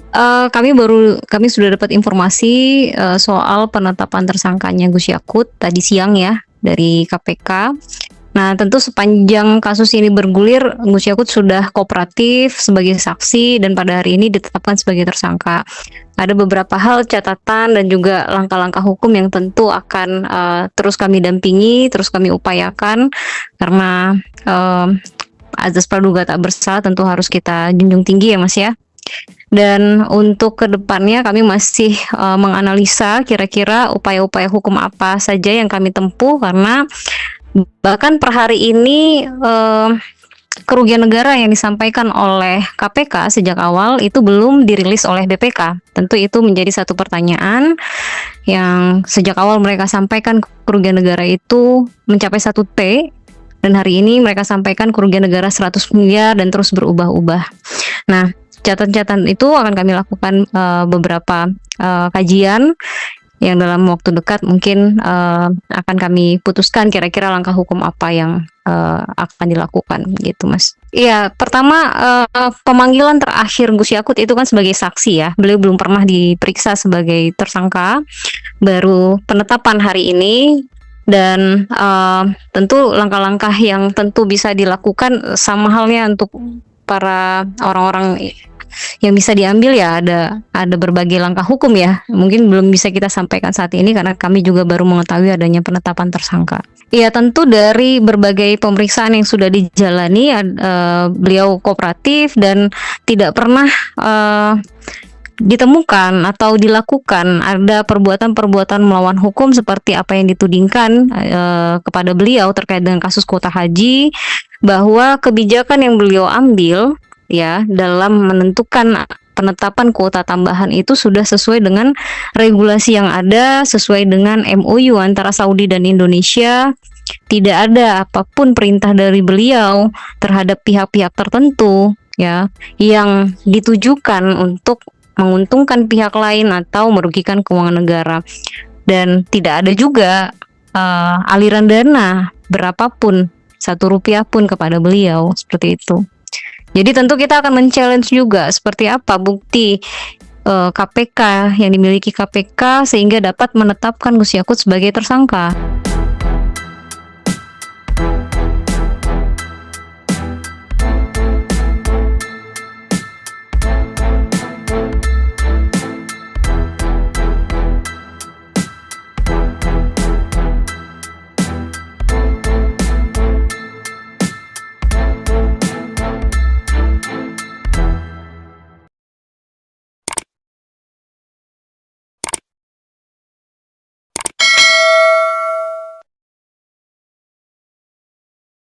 Kami sudah dapat informasi, soal penetapan tersangkanya Gus Yakut tadi siang ya, dari KPK. Nah, tentu sepanjang kasus ini bergulir, Gus Yakut sudah kooperatif sebagai saksi dan pada hari ini ditetapkan sebagai tersangka. Ada beberapa hal catatan dan juga langkah-langkah hukum yang tentu akan, terus kami dampingi, terus kami upayakan karena, azas praduga tak bersalah tentu harus kita junjung tinggi ya, Mas, ya. Dan untuk kedepannya kami masih, menganalisa kira-kira upaya-upaya hukum apa saja yang kami tempuh karena bahkan per hari ini, kerugian negara yang disampaikan oleh KPK sejak awal itu belum dirilis oleh BPK. Tentu itu menjadi satu pertanyaan yang sejak awal mereka sampaikan kerugian negara itu mencapai 1 T dan hari ini mereka sampaikan kerugian negara 100 miliar dan terus berubah-ubah. Nah, catatan-catatan itu akan kami lakukan, beberapa, kajian yang dalam waktu dekat mungkin, akan kami putuskan kira-kira langkah hukum apa yang, akan dilakukan gitu, Mas. Iya, pertama, pemanggilan terakhir Gus Yakut itu kan sebagai saksi ya, beliau belum pernah diperiksa sebagai tersangka, baru penetapan hari ini dan, tentu langkah-langkah yang tentu bisa dilakukan sama halnya untuk para orang-orang yang bisa diambil ya ada berbagai langkah hukum ya. Mungkin belum bisa kita sampaikan saat ini karena kami juga baru mengetahui adanya penetapan tersangka. Iya, tentu dari berbagai pemeriksaan yang sudah dijalani, beliau kooperatif dan tidak pernah, ditemukan atau dilakukan ada perbuatan-perbuatan melawan hukum seperti apa yang ditudingkan, kepada beliau terkait dengan kasus kuota haji, bahwa kebijakan yang beliau ambil ya, dalam menentukan penetapan kuota tambahan itu sudah sesuai dengan regulasi yang ada, sesuai dengan MOU antara Saudi dan Indonesia. Tidak ada apapun perintah dari beliau terhadap pihak-pihak tertentu ya, yang ditujukan untuk menguntungkan pihak lain atau merugikan keuangan negara. Dan tidak ada juga, aliran dana berapapun, 1 rupiah pun kepada beliau, seperti itu. Jadi tentu kita akan men-challenge juga seperti apa bukti, KPK yang dimiliki KPK sehingga dapat menetapkan Gus Yakut sebagai tersangka.